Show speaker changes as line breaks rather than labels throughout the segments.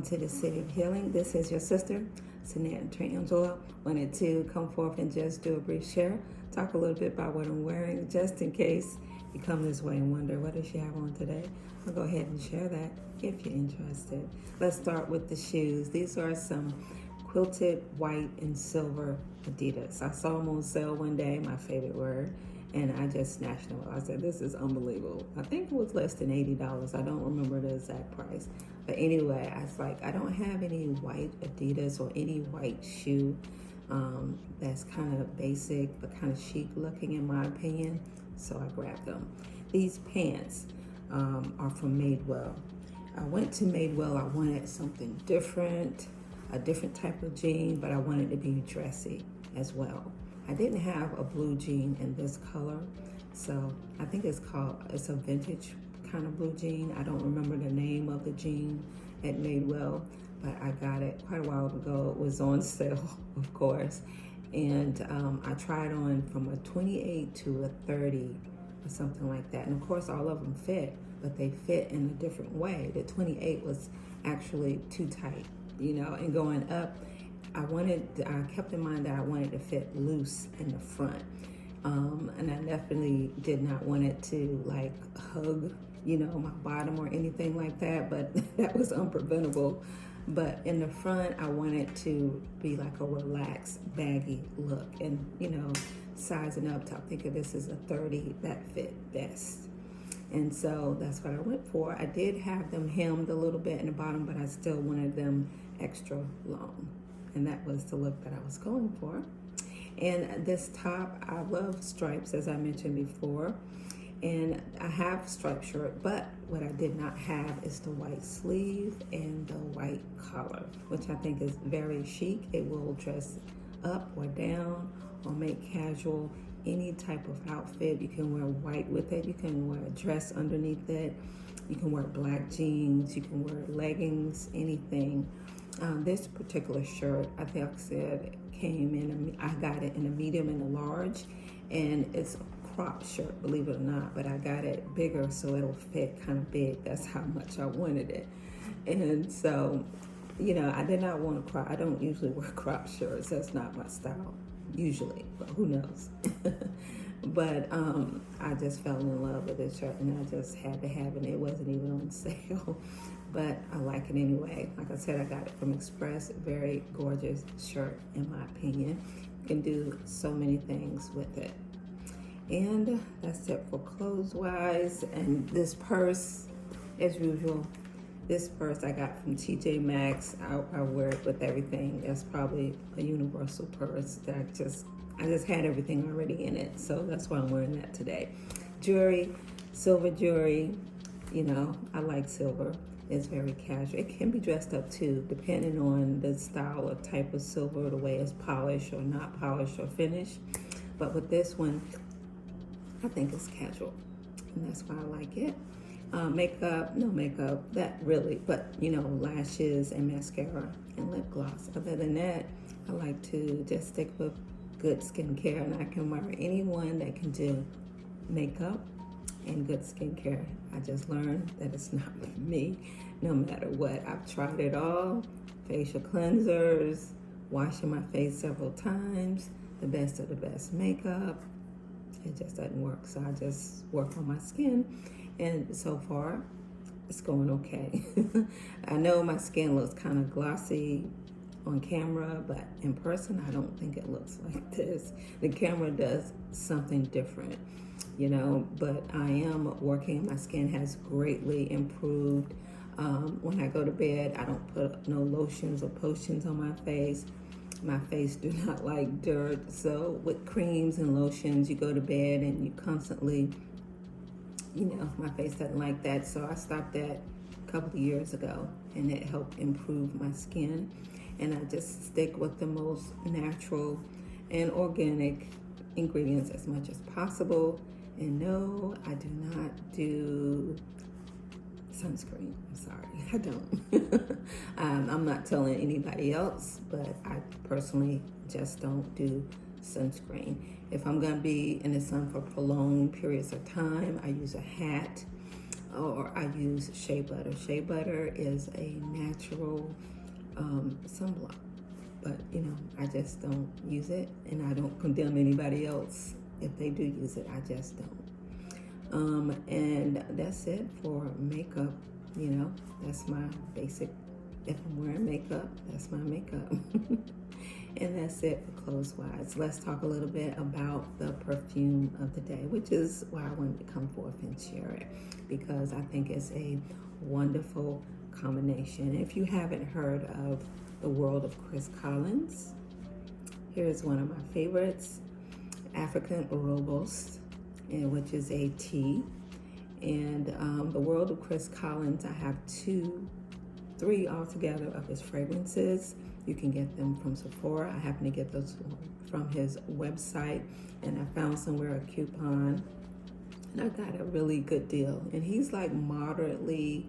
to the City of Healing. This is your sister, Sanette Trangela. Wanted to come forth and just do a brief share, talk a little bit about what I'm wearing, just in case you come this way and wonder, what does she have on today? I'll go ahead and share that if you're interested. Let's start with the shoes. These are some quilted white and silver Adidas. I saw them on sale one day, my favorite word, and I just snatched them up. I said, this is unbelievable. I think it was less than $80. I don't remember the exact price. But anyway, I was like, I don't have any white Adidas or any white shoe that's kind of basic but kind of chic looking in my opinion. So I grabbed them. These pants are from Madewell. I went to Madewell. I wanted something different, a different type of jean, but I wanted to be dressy as well. I didn't have a blue jean in this color, so I think it's a vintage kind of blue jean. I don't remember the name of the jean at Madewell, but I got it quite a while ago. It was on sale, of course, and I tried on from a 28 to a 30 or something like that. And of course, all of them fit, but they fit in a different way. The 28 was actually too tight, you know, and going up, I kept in mind that I wanted to fit loose in the front. And I definitely did not want it to like hug, you know, my bottom or anything like that, but that was unpreventable. But in the front, I wanted to be like a relaxed, baggy look, and, you know, sizing up to, I think this is a 30, that fit best. And so that's what I went for. I did have them hemmed a little bit in the bottom, but I still wanted them extra long. And that was the look that I was going for. And this top, I love stripes, as I mentioned before. And I have striped shirt, but what I did not have is the white sleeve and the white collar, which I think is very chic. It will dress up or down or make casual any type of outfit. You can wear white with it. You can wear a dress underneath it. You can wear black jeans. You can wear leggings, anything. This particular shirt, I think I said, came in, I got it in a medium and a large, and it's a crop shirt, believe it or not, but I got it bigger so it'll fit kind of big. That's how much I wanted it. And so, you know, I did not want to crop. I don't usually wear crop shirts. That's not my style, usually, but who knows? But I just fell in love with this shirt, and I just had to have it. It wasn't even on sale, but I like it anyway. Like I said, I got it from Express. Very gorgeous shirt, in my opinion. You can do so many things with it. And that's it for clothes-wise. And this purse, as usual, this purse I got from TJ Maxx. I wear it with everything. That's probably a universal purse that I just had everything already in it, so that's why I'm wearing that today. Jewelry, silver jewelry, you know, I like silver. It's very casual. It can be dressed up too, depending on the style or type of silver, the way it's polished or not polished or finished. But with this one, I think it's casual, and that's why I like it. Makeup, no makeup, that really, but you know, lashes and mascara and lip gloss. Other than that, I like to just stick with good skincare, and I can wear anyone that can do makeup and good skincare. I just learned that it's not for me, no matter what. I've tried it all, facial cleansers, washing my face several times, the best of the best makeup. It just doesn't work, so I just work on my skin, and so far, it's going okay. I know my skin looks kind of glossy on camera, but in person, I don't think it looks like this. The camera does something different, you know, but I am working. My skin has greatly improved. When I go to bed, I don't put no lotions or potions on my face. My face do not like dirt. So with creams and lotions, you go to bed and you constantly, you know, my face doesn't like that. So I stopped that a couple of years ago, and it helped improve my skin. And I just stick with the most natural and organic ingredients as much as possible. And no, I do not do sunscreen. I'm sorry, I don't. I'm not telling anybody else, but I personally just don't do sunscreen. If I'm gonna be in the sun for prolonged periods of time, I use a hat. or I use shea butter. Shea butter is a natural sunblock, but I just don't use it, and I don't condemn anybody else if they do use it. I just don't. And that's it for makeup. That's my basic. If I'm wearing makeup, that's my makeup. And that's it for clothes-wise. Let's talk a little bit about the perfume of the day, which is why I wanted to come forth and share it, because I think it's a wonderful combination. If you haven't heard of the world of Chris Collins, here's one of my favorites, African Rooibos, which is a tea. And the world of Chris Collins, I have 3 altogether of his fragrances. You can get them from Sephora. I happen to get those from his website, and I found somewhere a coupon, and I got a really good deal. And he's like moderately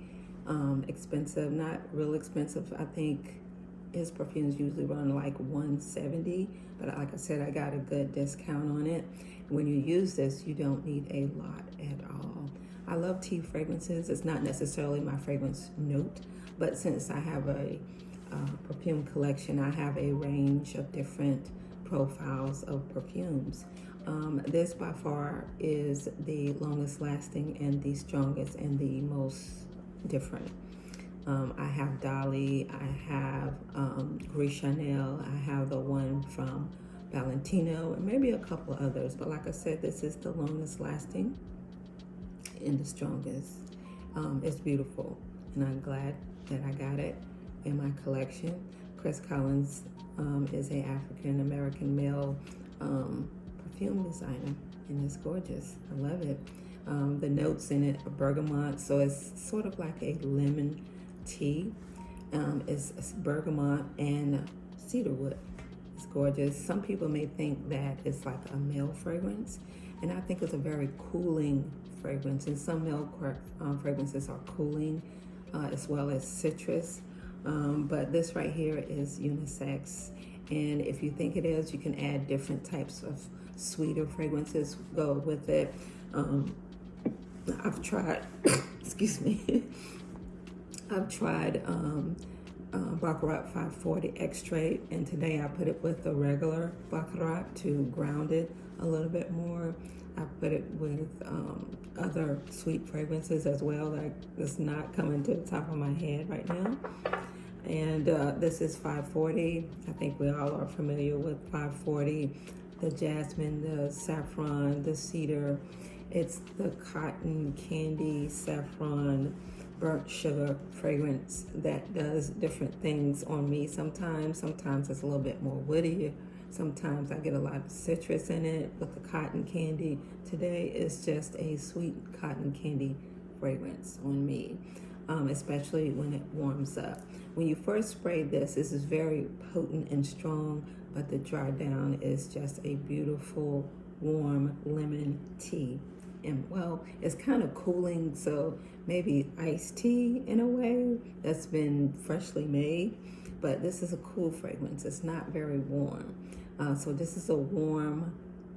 expensive, not real expensive. I think his perfumes usually run like $170, but like I said, I got a good discount on it. When you use this, you don't need a lot at all. I love tea fragrances. It's not necessarily my fragrance note, but since I have a perfume collection, I have a range of different profiles of perfumes. This by far is the longest lasting and the strongest and the most different. I have Dolly, I have Gris Chanel, I have the one from Valentino, and maybe a couple others, but like I said, this is the longest lasting and the strongest. It's beautiful, and I'm glad that I got it in my collection. Chris Collins is a African American male perfume designer, and it's gorgeous. I love it. The notes in it are bergamot, so it's sort of like a lemon tea. It's bergamot and cedarwood. It's gorgeous. Some people may think that it's like a male fragrance, and I think it's a very cooling fragrance. And some male fragrances are cooling, as well as citrus. But this right here is unisex. And if you think it is, you can add different types of sweeter fragrances, go with it. I've tried, excuse me, I've tried Baccarat 540 Extrait, and today I put it with the regular Baccarat to ground it a little bit more. I put it with other sweet fragrances as well that is not coming to the top of my head right now. And this is 540. I think we all are familiar with 540. The jasmine, the saffron, the cedar. It's the cotton candy, saffron, burnt sugar fragrance that does different things on me. Sometimes it's a little bit more woody. Sometimes I get a lot of citrus in it with the cotton candy. Today is just a sweet cotton candy fragrance on me, especially when it warms up. When you first spray this is very potent and strong, but the dry down is just a beautiful, warm lemon tea. And well, it's kind of cooling, so maybe iced tea in a way that's been freshly made, but this is a cool fragrance. It's not very warm. So this is a warm,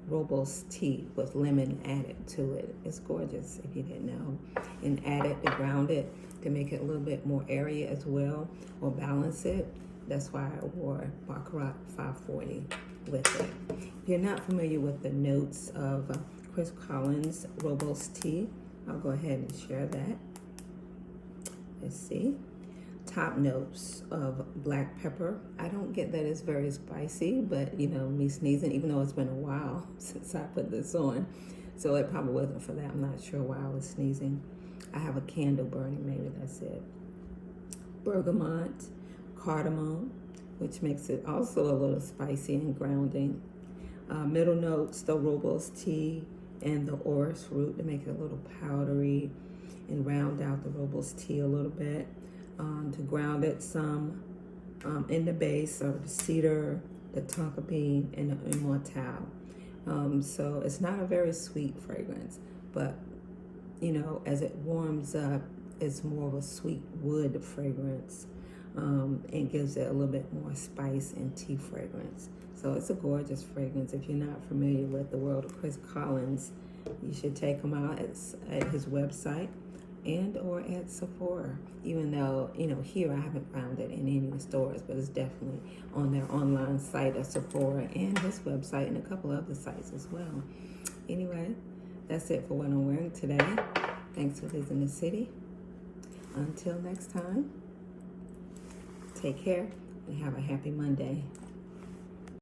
robust tea with lemon added to it. It's gorgeous if you didn't know. And add it to ground it to make it a little bit more airy as well, or balance it. That's why I wore Baccarat 540 with it. If you're not familiar with the notes of Chris Collins Rooibos tea, I'll go ahead and share that. Let's see. Top notes of black pepper. I don't get that it's very spicy, but me sneezing, even though it's been a while since I put this on, so it probably wasn't for that. I'm not sure why I was sneezing. I have a candle burning, maybe that's it. Bergamot, cardamom, which makes it also a little spicy and grounding. Middle notes, the Rooibos tea and the orris root to make it a little powdery and round out the Rooibos tea a little bit. To ground it some in the base are the cedar, the tonka bean, and the immortelle. So it's not a very sweet fragrance, but as it warms up, it's more of a sweet wood fragrance, and gives it a little bit more spice and tea fragrance. So it's a gorgeous fragrance. If you're not familiar with the world of Chris Collins, you should take him out at his website. and or at Sephora, even though, here I haven't found it in any stores, but it's definitely on their online site of Sephora and his website and a couple other sites as well. Anyway, that's it for what I'm wearing today. Thanks for visiting the city. Until next time, take care and have a happy Monday.